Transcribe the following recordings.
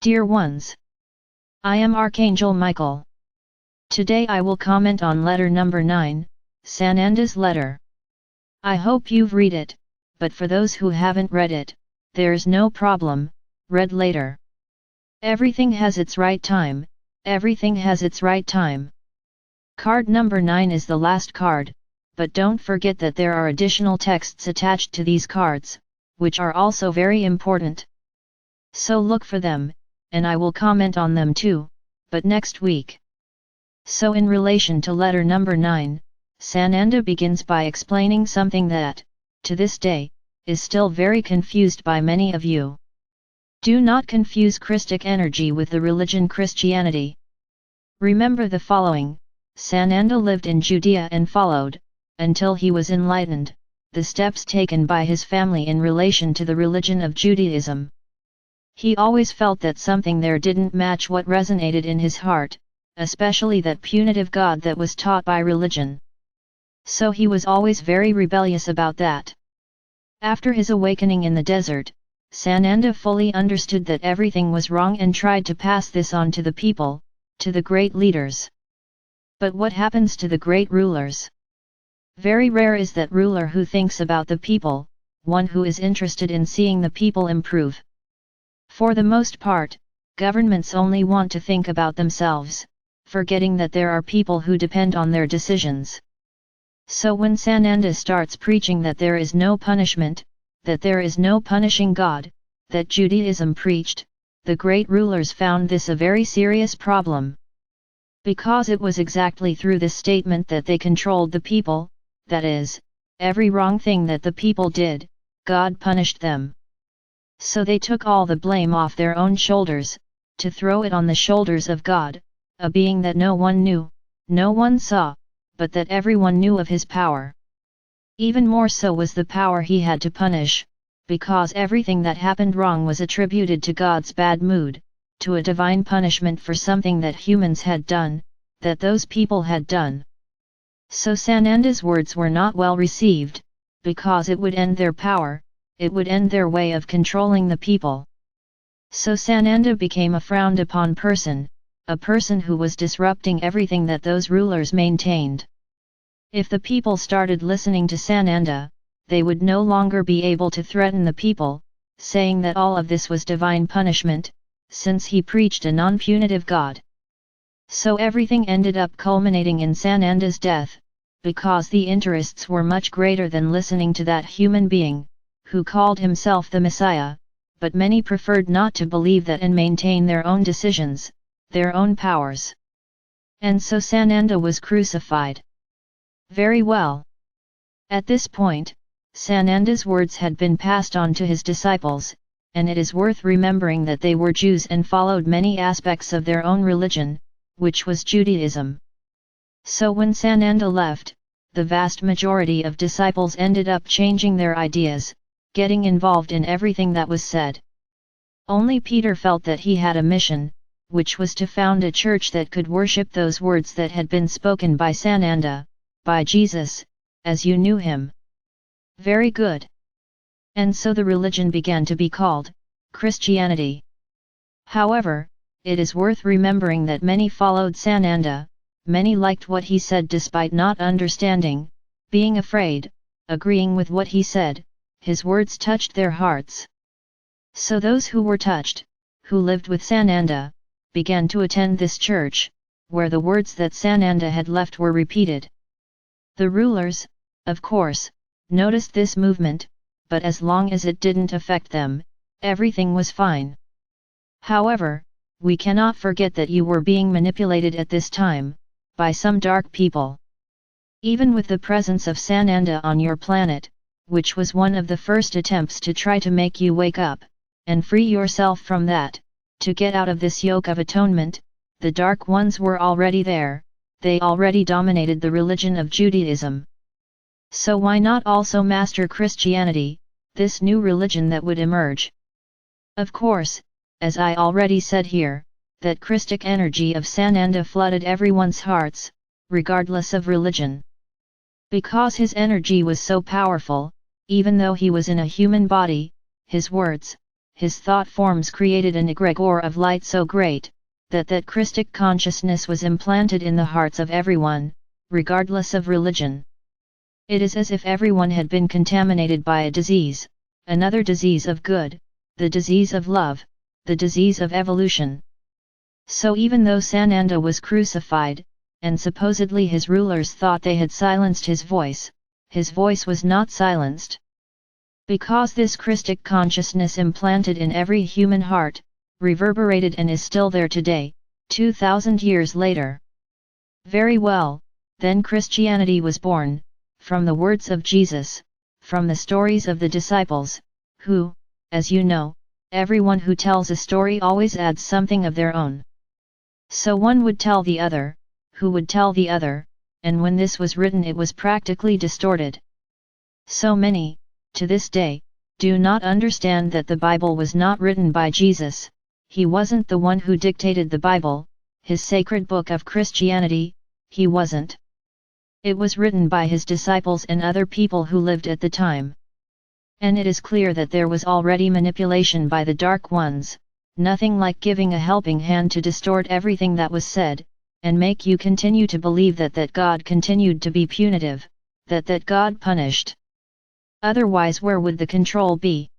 Dear ones, I am Archangel Michael. Today I will comment on letter number 9, Sananda's letter. I hope you've read it, but for those who haven't read it, there's no problem, read later. Everything has its right time, everything has its right time. Card number 9 is the last card, but don't forget that there are additional texts attached to these cards, which are also very important. So look for them, and I will comment on them too, but next week. So in relation to letter number 9, Sananda begins by explaining something that, to this day, is still very confused by many of you. Do not confuse Christic energy with the religion Christianity. Remember the following: Sananda lived in Judea and followed, until he was enlightened, the steps taken by his family in relation to the religion of Judaism. He always felt that something there didn't match what resonated in his heart, especially that punitive God that was taught by religion. So he was always very rebellious about that. After his awakening in the desert, Sananda fully understood that everything was wrong and tried to pass this on to the people, to the great leaders. But what happens to the great rulers? Very rare is that ruler who thinks about the people, one who is interested in seeing the people improve. For the most part, governments only want to think about themselves, forgetting that there are people who depend on their decisions. So when Sananda starts preaching that there is no punishment, that there is no punishing God, that Judaism preached, the great rulers found this a very serious problem. Because it was exactly through this statement that they controlled the people, that is, every wrong thing that the people did, God punished them. So they took all the blame off their own shoulders, to throw it on the shoulders of God, a being that no one knew, no one saw, but that everyone knew of his power. Even more so was the power he had to punish, because everything that happened wrong was attributed to God's bad mood, to a divine punishment for something that humans had done, that those people had done. So Sananda's words were not well received, because it would end their power, it would end their way of controlling the people. So Sananda became a frowned upon person, a person who was disrupting everything that those rulers maintained. If the people started listening to Sananda, they would no longer be able to threaten the people, saying that all of this was divine punishment, since he preached a non-punitive God. So everything ended up culminating in Sananda's death, because the interests were much greater than listening to that human being, who called himself the Messiah, but many preferred not to believe that and maintain their own decisions, their own powers. And so Sananda was crucified. Very well. At this point, Sananda's words had been passed on to his disciples, and it is worth remembering that they were Jews and followed many aspects of their own religion, which was Judaism. So when Sananda left, the vast majority of disciples ended up changing their ideas, getting involved in everything that was said. Only Peter felt that he had a mission, which was to found a church that could worship those words that had been spoken by Sananda, by Jesus, as you knew him. Very good. And so the religion began to be called Christianity. However, it is worth remembering that many followed Sananda, many liked what he said despite not understanding, being afraid, agreeing with what he said. His words touched their hearts. So those who were touched, who lived with Sananda, began to attend this church, where the words that Sananda had left were repeated. The rulers, of course, noticed this movement, but as long as it didn't affect them, everything was fine. However, we cannot forget that you were being manipulated at this time, by some dark people. Even with the presence of Sananda on your planet, which was one of the first attempts to try to make you wake up, and free yourself from that, to get out of this yoke of atonement, the dark ones were already there, they already dominated the religion of Judaism. So why not also master Christianity, this new religion that would emerge? Of course, as I already said here, that Christic energy of Sananda flooded everyone's hearts, regardless of religion. Because his energy was so powerful, even though he was in a human body, his words, his thought forms created an egregore of light so great, that Christic consciousness was implanted in the hearts of everyone, regardless of religion. It is as if everyone had been contaminated by a disease, another disease of good, the disease of love, the disease of evolution. So even though Sananda was crucified, and supposedly his rulers thought they had silenced his voice was not silenced. Because this Christic consciousness implanted in every human heart, reverberated and is still there today, 2000 years later. Very well, then Christianity was born, from the words of Jesus, from the stories of the disciples, who, as you know, everyone who tells a story always adds something of their own. So one would tell the other, who would tell the other, and when this was written it was practically distorted. So many, to this day, do not understand that the Bible was not written by Jesus. He wasn't the one who dictated the Bible, his sacred book of Christianity, he wasn't. It was written by his disciples and other people who lived at the time. And it is clear that there was already manipulation by the dark ones, nothing like giving a helping hand to distort everything that was said, and make you continue to believe that God continued to be punitive, that God punished. Otherwise where would the control be?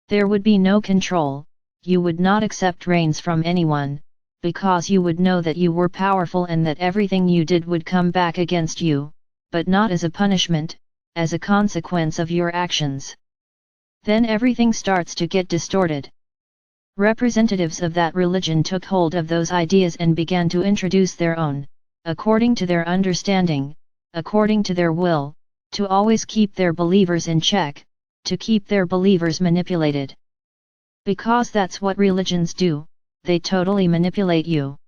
There would be no control, you would not accept rains from anyone, because you would know that you were powerful and that everything you did would come back against you, but not as a punishment, as a consequence of your actions. Then everything starts to get distorted. Representatives of that religion took hold of those ideas and began to introduce their own, according to their understanding, according to their will, to always keep their believers in check, to keep their believers manipulated. Because that's what religions do, they totally manipulate you.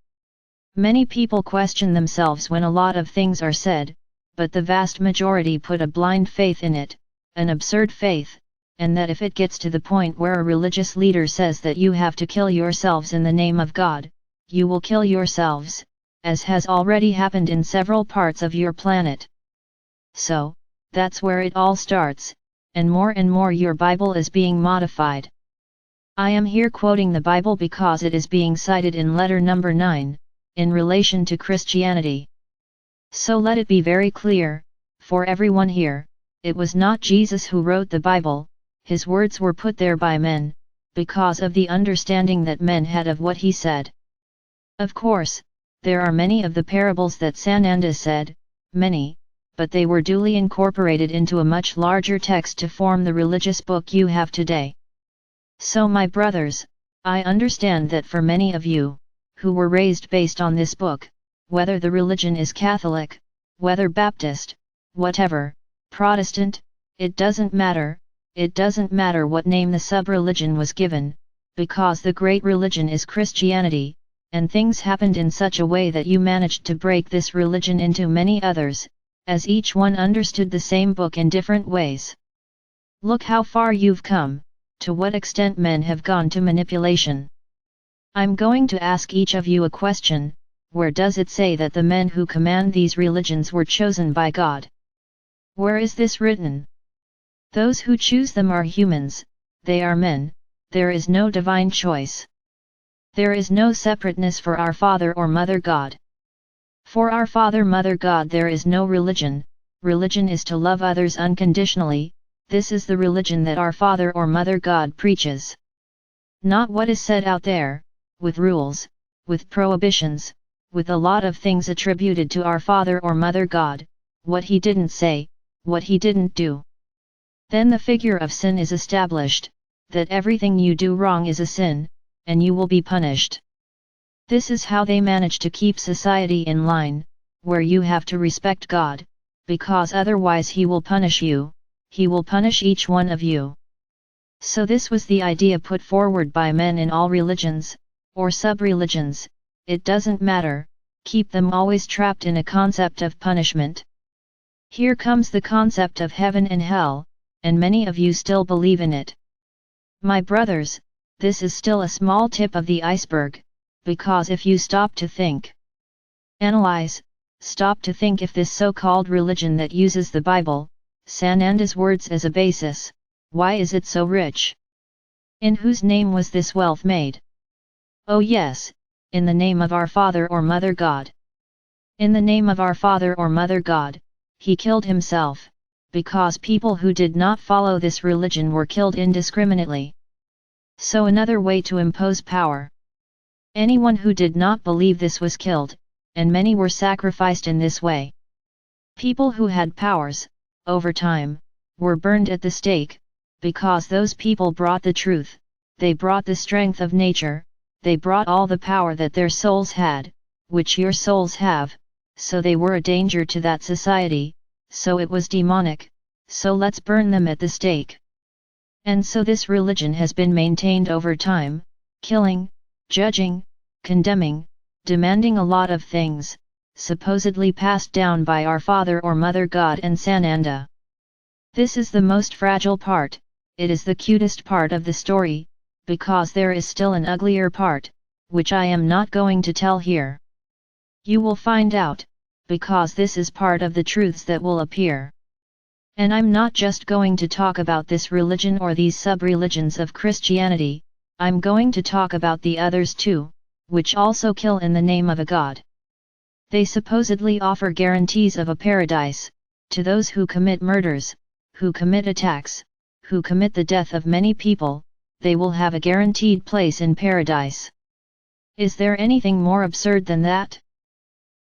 Many people question themselves when a lot of things are said, but the vast majority put a blind faith in it, an absurd faith, and that if it gets to the point where a religious leader says that you have to kill yourselves in the name of God, you will kill yourselves, as has already happened in several parts of your planet. So, that's where it all starts, and more your Bible is being modified. I am here quoting the Bible because it is being cited in letter number 9, in relation to Christianity. So let it be very clear, for everyone here, it was not Jesus who wrote the Bible, his words were put there by men, because of the understanding that men had of what he said. Of course, there are many of the parables that Sananda said, many, but they were duly incorporated into a much larger text to form the religious book you have today. So my brothers, I understand that for many of you, who were raised based on this book, whether the religion is Catholic, whether Baptist, whatever, Protestant, it doesn't matter what name the sub-religion was given, because the great religion is Christianity, and things happened in such a way that you managed to break this religion into many others, as each one understood the same book in different ways. Look how far you've come, to what extent men have gone to manipulation. I'm going to ask each of you a question, where does it say that the men who command these religions were chosen by God? Where is this written? Those who choose them are humans, they are men, there is no divine choice. There is no separateness for our Father or Mother God. For our Father Mother God there is no religion, religion is to love others unconditionally, this is the religion that our Father or Mother God preaches. Not what is said out there, with rules, with prohibitions, with a lot of things attributed to our Father or Mother God, what he didn't say, what he didn't do. Then the figure of sin is established, that everything you do wrong is a sin, and you will be punished. This is how they manage to keep society in line, where you have to respect God, because otherwise he will punish you, he will punish each one of you. So this was the idea put forward by men in all religions, or sub-religions, it doesn't matter, keep them always trapped in a concept of punishment. Here comes the concept of heaven and hell, and many of you still believe in it. My brothers, this is still a small tip of the iceberg, because if you stop to think, analyze, stop to think if this so-called religion that uses the Bible, Sananda's words as a basis, why is it so rich? In whose name was this wealth made? Oh yes, in the name of our father or mother God. In the name of our father or mother God, he killed himself, because people who did not follow this religion were killed indiscriminately. So another way to impose power. Anyone who did not believe this was killed, and many were sacrificed in this way. People who had powers, over time, were burned at the stake, because those people brought the truth, they brought the strength of nature, they brought all the power that their souls had, which your souls have, so they were a danger to that society, so it was demonic, so let's burn them at the stake. And so this religion has been maintained over time, killing, judging, condemning, demanding a lot of things, supposedly passed down by our father or mother God and Sananda. This is the most fragile part, it is the cutest part of the story, because there is still an uglier part, which I am not going to tell here. You will find out, because this is part of the truths that will appear. And I'm not just going to talk about this religion or these sub-religions of Christianity, I'm going to talk about the others too, which also kill in the name of a god. They supposedly offer guarantees of a paradise, to those who commit murders, who commit attacks, who commit the death of many people, they will have a guaranteed place in paradise. Is there anything more absurd than that?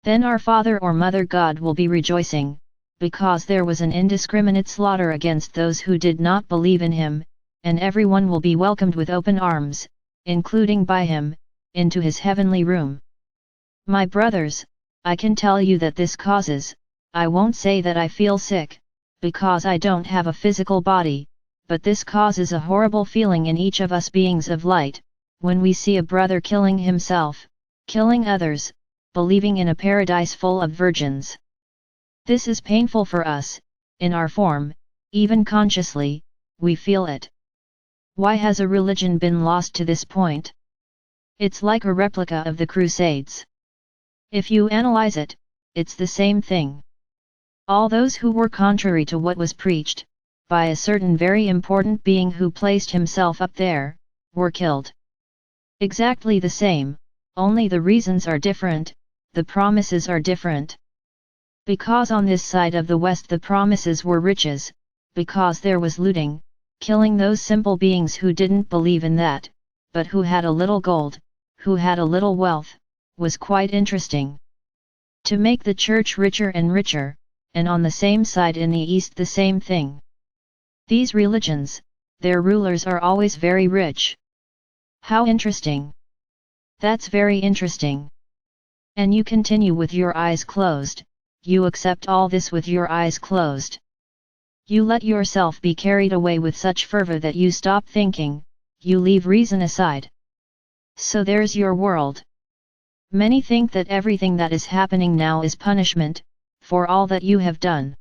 Then our father or mother God will be rejoicing, because there was an indiscriminate slaughter against those who did not believe in him, and everyone will be welcomed with open arms, including by him, into his heavenly room. My brothers, I can tell you that this causes, I won't say that I feel sick, because I don't have a physical body, but this causes a horrible feeling in each of us beings of light, when we see a brother killing himself, killing others, believing in a paradise full of virgins. This is painful for us, in our form, even consciously, we feel it. Why has a religion been lost to this point? It's like a replica of the Crusades. If you analyze it, it's the same thing. All those who were contrary to what was preached, by a certain very important being who placed himself up there, were killed. Exactly the same, only the reasons are different, the promises are different. Because on this side of the West the promises were riches, because there was looting, killing those simple beings who didn't believe in that, but who had a little gold, who had a little wealth, was quite interesting. To make the church richer and richer, and on the same side in the East the same thing. These religions, their rulers are always very rich. How interesting! That's very interesting. And you continue with your eyes closed. You accept all this with your eyes closed. You let yourself be carried away with such fervor that you stop thinking, you leave reason aside. So there's your world. Many think that everything that is happening now is punishment, for all that you have done.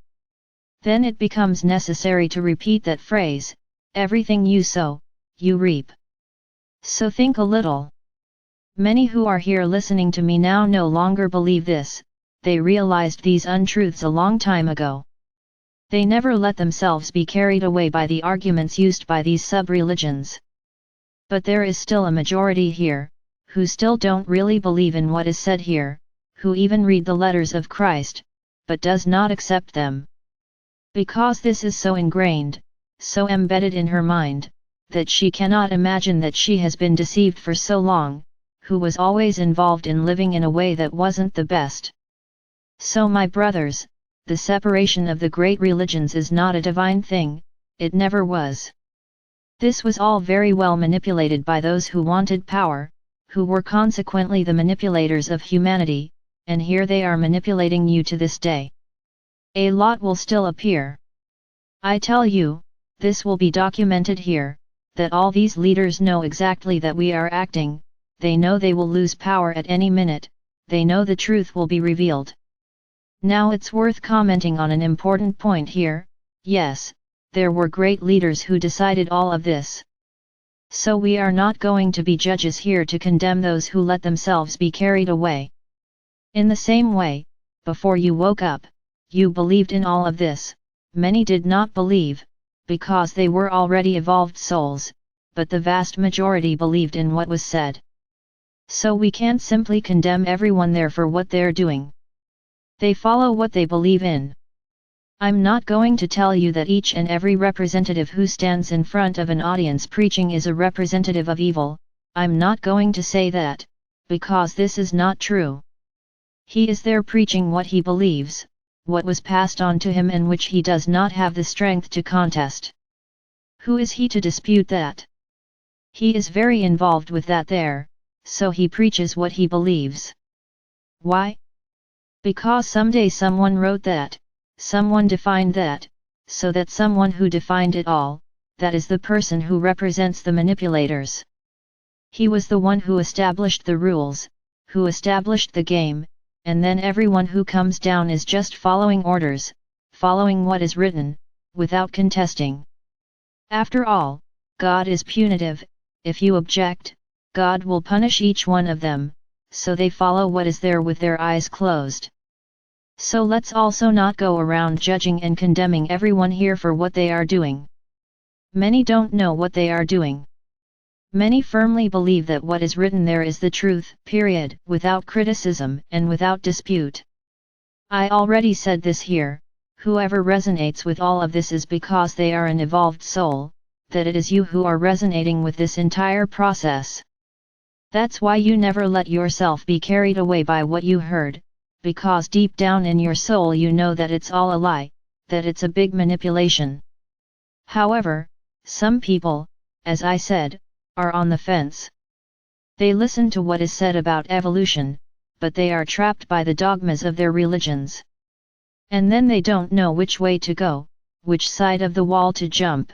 Then it becomes necessary to repeat that phrase, everything you sow, you reap. So think a little. Many who are here listening to me now no longer believe this. They realized these untruths a long time ago. They never let themselves be carried away by the arguments used by these sub-religions. But there is still a majority here, who still don't really believe in what is said here, who even read the letters of Christ, but does not accept them. Because this is so ingrained, so embedded in her mind, that she cannot imagine that she has been deceived for so long, who was always involved in living in a way that wasn't the best. So my brothers, the separation of the great religions is not a divine thing, it never was. This was all very well manipulated by those who wanted power, who were consequently the manipulators of humanity, and here they are manipulating you to this day. A lot will still appear. I tell you, this will be documented here, that all these leaders know exactly that we are acting, they know they will lose power at any minute, they know the truth will be revealed. Now it's worth commenting on an important point here, yes, there were great leaders who decided all of this. So we are not going to be judges here to condemn those who let themselves be carried away. In the same way, before you woke up, you believed in all of this, many did not believe, because they were already evolved souls, but the vast majority believed in what was said. So we can't simply condemn everyone there for what they're doing. They follow what they believe in. I'm not going to tell you that each and every representative who stands in front of an audience preaching is a representative of evil. I'm not going to say that, because this is not true. He is there preaching what he believes, what was passed on to him and which he does not have the strength to contest. Who is he to dispute that? He is very involved with that there, so he preaches what he believes. Why? Because someday someone wrote that, someone defined that, so that someone who defined it all, that is the person who represents the manipulators. He was the one who established the rules, who established the game, and then everyone who comes down is just following orders, following what is written, without contesting. After all, God is punitive. If you object, God will punish each one of them, so they follow what is there with their eyes closed. So let's also not go around judging and condemning everyone here for what they are doing. Many don't know what they are doing. Many firmly believe that what is written there is the truth, period, without criticism and without dispute. I already said this here, whoever resonates with all of this is because they are an evolved soul, that it is you who are resonating with this entire process. That's why you never let yourself be carried away by what you heard, because deep down in your soul you know that it's all a lie, that it's a big manipulation. However, some people, as I said, are on the fence. They listen to what is said about evolution, but they are trapped by the dogmas of their religions. And then they don't know which way to go, which side of the wall to jump.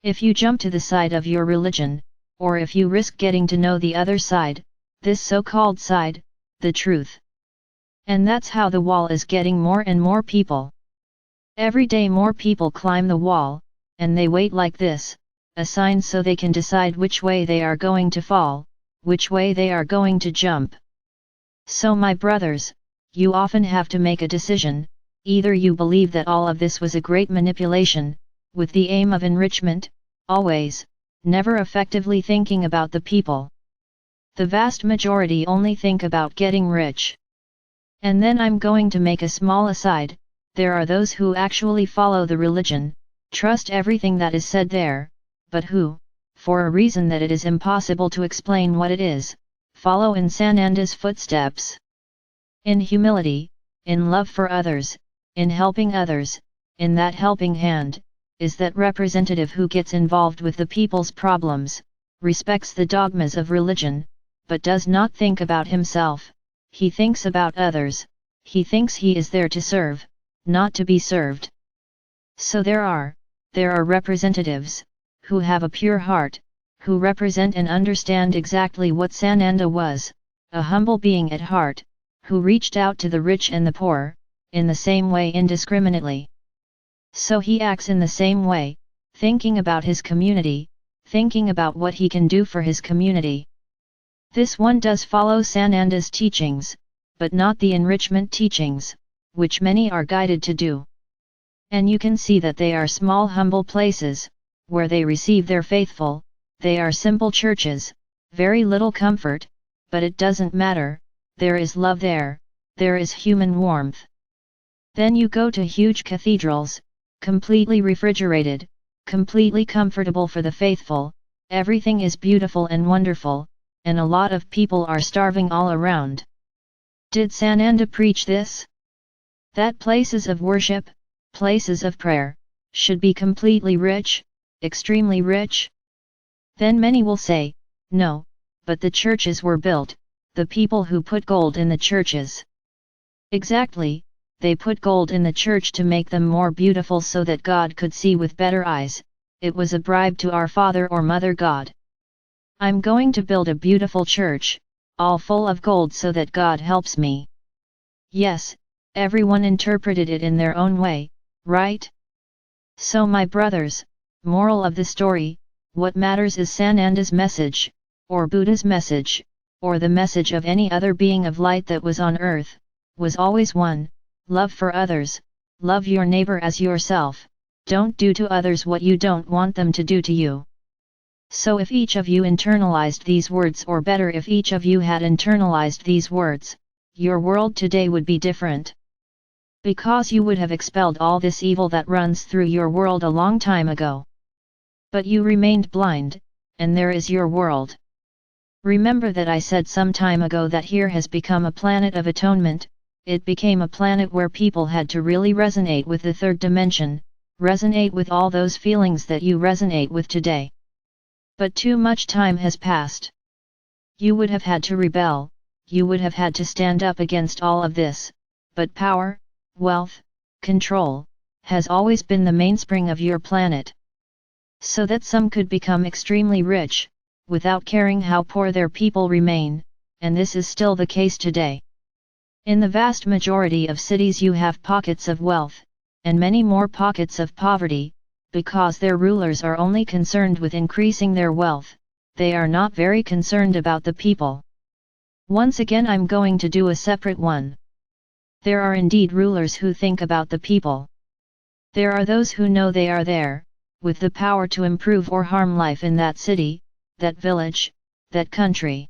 If you jump to the side of your religion, or if you risk getting to know the other side, this so-called side, the truth. And that's how the wall is getting more and more people. Every day more people climb the wall, and they wait like this, a sign so they can decide which way they are going to fall, which way they are going to jump. So my brothers, you often have to make a decision, either you believe that all of this was a great manipulation, with the aim of enrichment, always, never effectively thinking about the people. The vast majority only think about getting rich. And then I'm going to make a small aside, there are those who actually follow the religion, trust everything that is said there, but who, for a reason that it is impossible to explain what it is, follow in Sananda's footsteps. In humility, in love for others, in helping others, in that helping hand, is that representative who gets involved with the people's problems, respects the dogmas of religion, but does not think about himself. He thinks about others, he thinks he is there to serve, not to be served. So there are representatives, who have a pure heart, who represent and understand exactly what Sananda was, a humble being at heart, who reached out to the rich and the poor, in the same way indiscriminately. So he acts in the same way, thinking about his community, thinking about what he can do for his community. This one does follow Sananda's teachings, but not the enrichment teachings, which many are guided to do. And you can see that they are small humble places, where they receive their faithful, they are simple churches, very little comfort, but it doesn't matter, there is love there is human warmth. Then you go to huge cathedrals, completely refrigerated, completely comfortable for the faithful, everything is beautiful and wonderful, and a lot of people are starving all around. Did Sananda preach this? That places of worship, places of prayer, should be completely rich, extremely rich? Then many will say, no, but the churches were built, the people who put gold in the churches. Exactly, they put gold in the church to make them more beautiful so that God could see with better eyes, it was a bribe to our Father or Mother God. I'm going to build a beautiful church, all full of gold so that God helps me. Yes, everyone interpreted it in their own way, right? So my brothers, moral of the story, what matters is Sananda's message, or Buddha's message, or the message of any other being of light that was on earth, was always one, love for others, love your neighbor as yourself, don't do to others what you don't want them to do to you. So if each of you internalized these words, or better if each of you had internalized these words, your world today would be different. Because you would have expelled all this evil that runs through your world a long time ago. But you remained blind, and there is your world. Remember that I said some time ago that here has become a planet of atonement. It became a planet where people had to really resonate with the third dimension, resonate with all those feelings that you resonate with today. But too much time has passed. You would have had to rebel, you would have had to stand up against all of this, but power, wealth, control, has always been the mainspring of your planet. So that some could become extremely rich, without caring how poor their people remain, and this is still the case today. In the vast majority of cities you have pockets of wealth, and many more pockets of poverty, because their rulers are only concerned with increasing their wealth, they are not very concerned about the people. Once again I'm going to do a separate one. There are indeed rulers who think about the people. There are those who know they are there, with the power to improve or harm life in that city, that village, that country.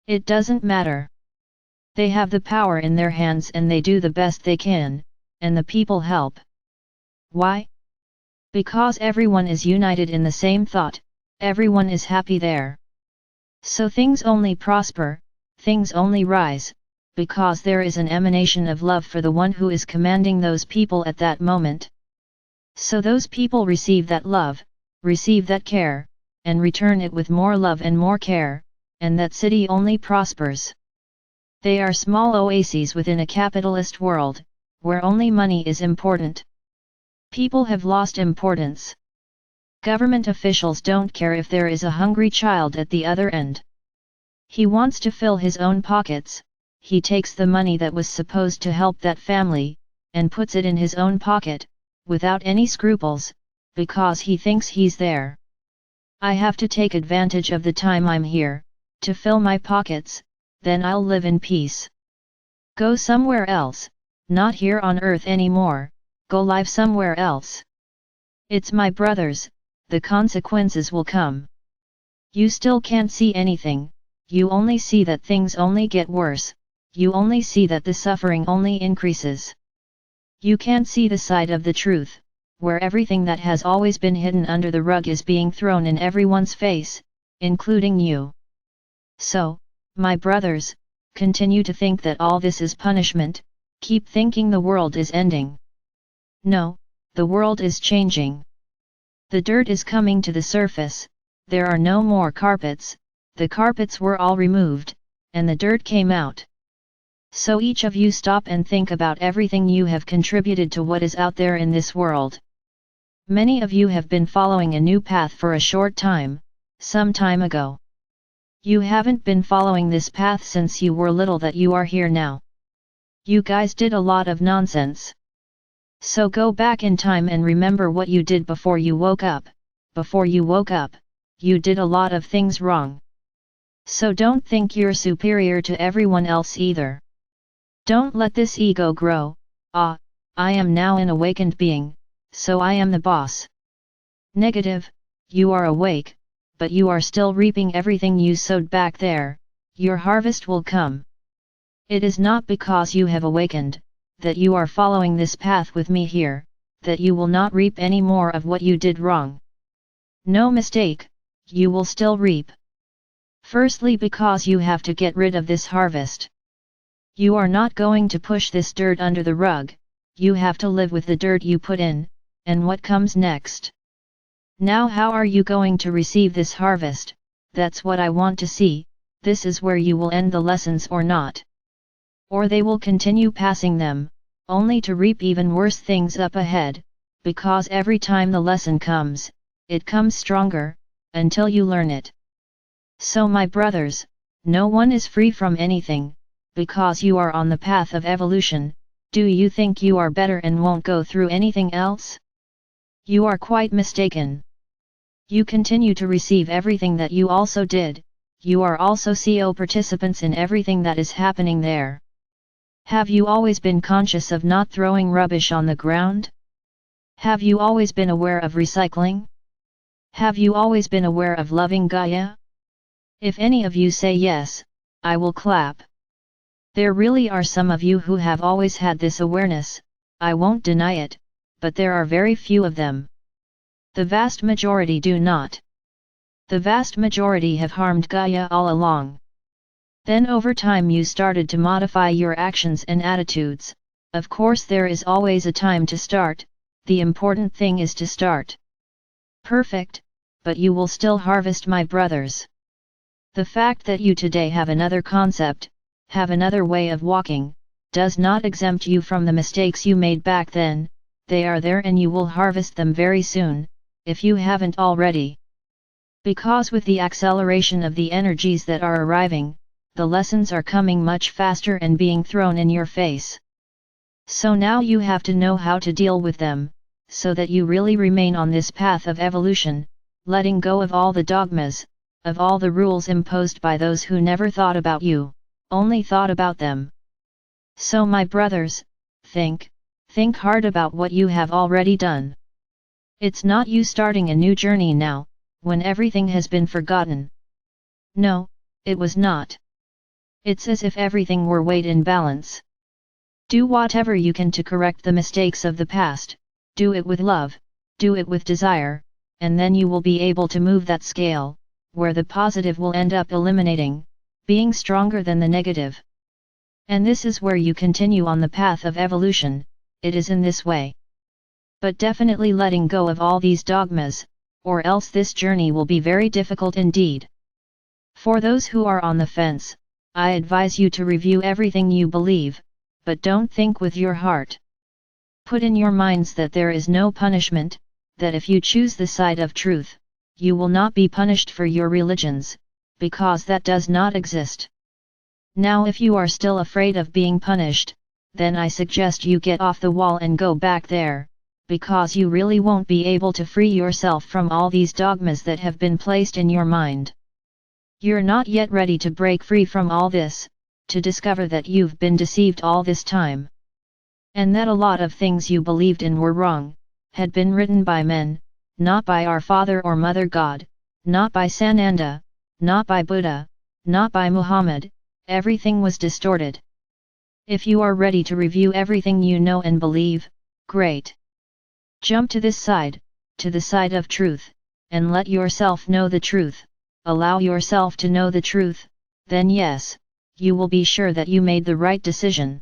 It doesn't matter. They have the power in their hands and they do the best they can, and the people help. Why? Because everyone is united in the same thought, everyone is happy there. So things only prosper, things only rise, because there is an emanation of love for the one who is commanding those people at that moment. So those people receive that love, receive that care, and return it with more love and more care, and that city only prospers. They are small oases within a capitalist world, where only money is important. People have lost importance. Government officials don't care if there is a hungry child at the other end. He wants to fill his own pockets, he takes the money that was supposed to help that family, and puts it in his own pocket, without any scruples, because he thinks he's there. I have to take advantage of the time I'm here, to fill my pockets, then I'll live in peace. Go somewhere else, not here on earth anymore, go live somewhere else. It's my brothers, the consequences will come. You still can't see anything, you only see that things only get worse, you only see that the suffering only increases. You can't see the side of the truth, where everything that has always been hidden under the rug is being thrown in everyone's face, including you. So, my brothers, continue to think that all this is punishment, keep thinking the world is ending. No, the world is changing. The dirt is coming to the surface, there are no more carpets, the carpets were all removed, and the dirt came out. So each of you stop and think about everything you have contributed to what is out there in this world. Many of you have been following a new path for a short time, some time ago. You haven't been following this path since you were little that you are here now. You guys did a lot of nonsense. So go back in time and remember what you did before you woke up. Before you woke up, you did a lot of things wrong. So don't think you're superior to everyone else either. Don't let this ego grow, I am now an awakened being, so I am the boss. Negative, you are awake, but you are still reaping everything you sowed back there, your harvest will come. It is not because you have awakened, that you are following this path with me here, that you will not reap any more of what you did wrong. No mistake, you will still reap. Firstly because you have to get rid of this harvest. You are not going to push this dirt under the rug, you have to live with the dirt you put in, and what comes next. Now how are you going to receive this harvest? That's what I want to see, this is where you will end the lessons or not. Or they will continue passing them, only to reap even worse things up ahead, because every time the lesson comes, it comes stronger, until you learn it. So my brothers, no one is free from anything, because you are on the path of evolution. Do you think you are better and won't go through anything else? You are quite mistaken. You continue to receive everything that you also did, you are also CO participants in everything that is happening there. Have you always been conscious of not throwing rubbish on the ground? Have you always been aware of recycling? Have you always been aware of loving Gaia? If any of you say yes, I will clap. There really are some of you who have always had this awareness, I won't deny it, but there are very few of them. The vast majority do not. The vast majority have harmed Gaia all along. Then over time you started to modify your actions and attitudes. Of course there is always a time to start, the important thing is to start. Perfect, but you will still harvest, my brothers. The fact that you today have another concept, have another way of walking, does not exempt you from the mistakes you made back then. They are there and you will harvest them very soon, if you haven't already. Because with the acceleration of the energies that are arriving, the lessons are coming much faster and being thrown in your face. So now you have to know how to deal with them, so that you really remain on this path of evolution, letting go of all the dogmas, of all the rules imposed by those who never thought about you, only thought about them. So my brothers, think hard about what you have already done. It's not you starting a new journey now, when everything has been forgotten. No, it was not. It's as if everything were weighed in balance. Do whatever you can to correct the mistakes of the past, do it with love, do it with desire, and then you will be able to move that scale, where the positive will end up eliminating, being stronger than the negative. And this is where you continue on the path of evolution, it is in this way. But definitely letting go of all these dogmas, or else this journey will be very difficult indeed. For those who are on the fence, I advise you to review everything you believe, but don't think with your heart. Put in your minds that there is no punishment, that if you choose the side of truth, you will not be punished for your religions, because that does not exist. Now if you are still afraid of being punished, then I suggest you get off the wall and go back there, because you really won't be able to free yourself from all these dogmas that have been placed in your mind. You're not yet ready to break free from all this, to discover that you've been deceived all this time. And that a lot of things you believed in were wrong, had been written by men, not by our Father or Mother God, not by Sananda, not by Buddha, not by Muhammad, everything was distorted. If you are ready to review everything you know and believe, great. Jump to this side, to the side of truth, and let yourself know the truth, allow yourself to know the truth, then yes, you will be sure that you made the right decision.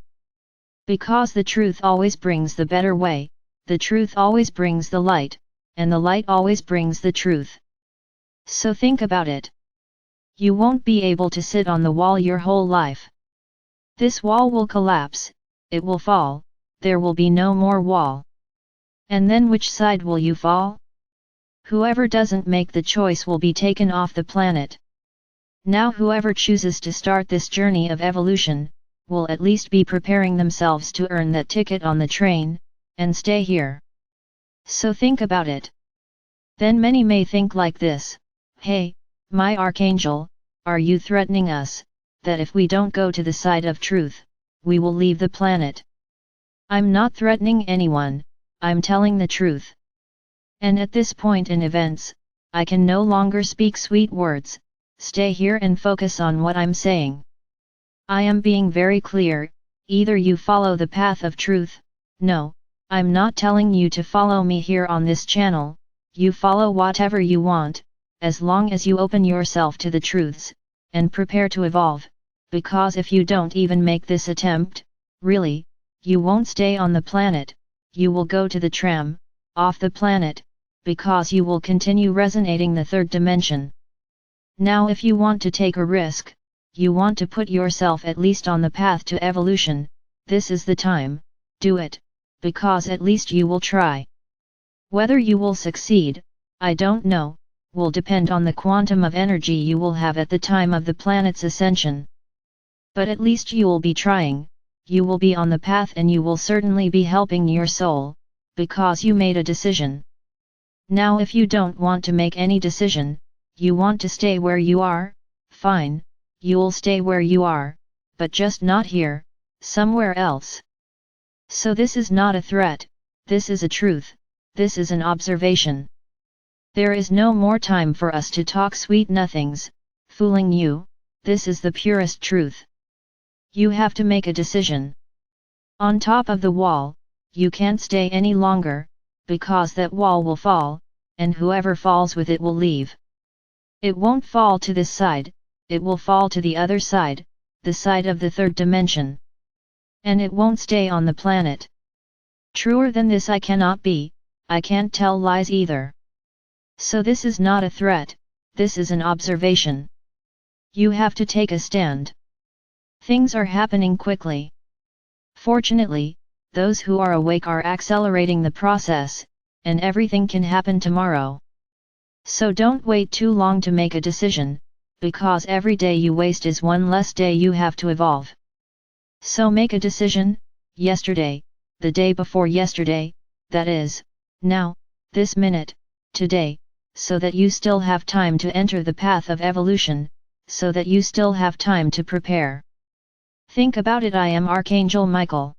Because the truth always brings the better way, the truth always brings the light, and the light always brings the truth. So think about it. You won't be able to sit on the wall your whole life. This wall will collapse, it will fall, there will be no more wall. And then which side will you fall? Whoever doesn't make the choice will be taken off the planet. Now whoever chooses to start this journey of evolution, will at least be preparing themselves to earn that ticket on the train, and stay here. So think about it. Then many may think like this, hey, my Archangel, are you threatening us, that if we don't go to the side of truth, we will leave the planet? I'm not threatening anyone, I'm telling the truth. And at this point in events, I can no longer speak sweet words, stay here and focus on what I'm saying. I am being very clear, either you follow the path of truth, no, I'm not telling you to follow me here on this channel, you follow whatever you want, as long as you open yourself to the truths, and prepare to evolve, because if you don't even make this attempt, really, you won't stay on the planet, you will go to the tram, off the planet, because you will continue resonating the third dimension. Now if you want to take a risk, you want to put yourself at least on the path to evolution, this is the time, do it, because at least you will try. Whether you will succeed, I don't know, will depend on the quantum of energy you will have at the time of the planet's ascension. But at least you will be trying, you will be on the path and you will certainly be helping your soul, because you made a decision. Now if you don't want to make any decision, you want to stay where you are, fine, you'll stay where you are, but just not here, somewhere else. So this is not a threat, this is a truth, this is an observation. There is no more time for us to talk sweet nothings, fooling you, this is the purest truth. You have to make a decision. On top of the wall, you can't stay any longer, because that wall will fall, and whoever falls with it will leave. It won't fall to this side, it will fall to the other side, the side of the third dimension. And it won't stay on the planet. Truer than this I cannot be, I can't tell lies either. So this is not a threat, this is an observation. You have to take a stand. Things are happening quickly. Fortunately, those who are awake are accelerating the process, and everything can happen tomorrow. So don't wait too long to make a decision, because every day you waste is one less day you have to evolve. So make a decision, yesterday, the day before yesterday, that is, now, this minute, today, so that you still have time to enter the path of evolution, so that you still have time to prepare. Think about it. I am Archangel Michael.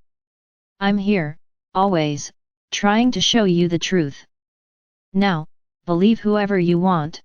I'm here, always, trying to show you the truth. Now, believe whoever you want.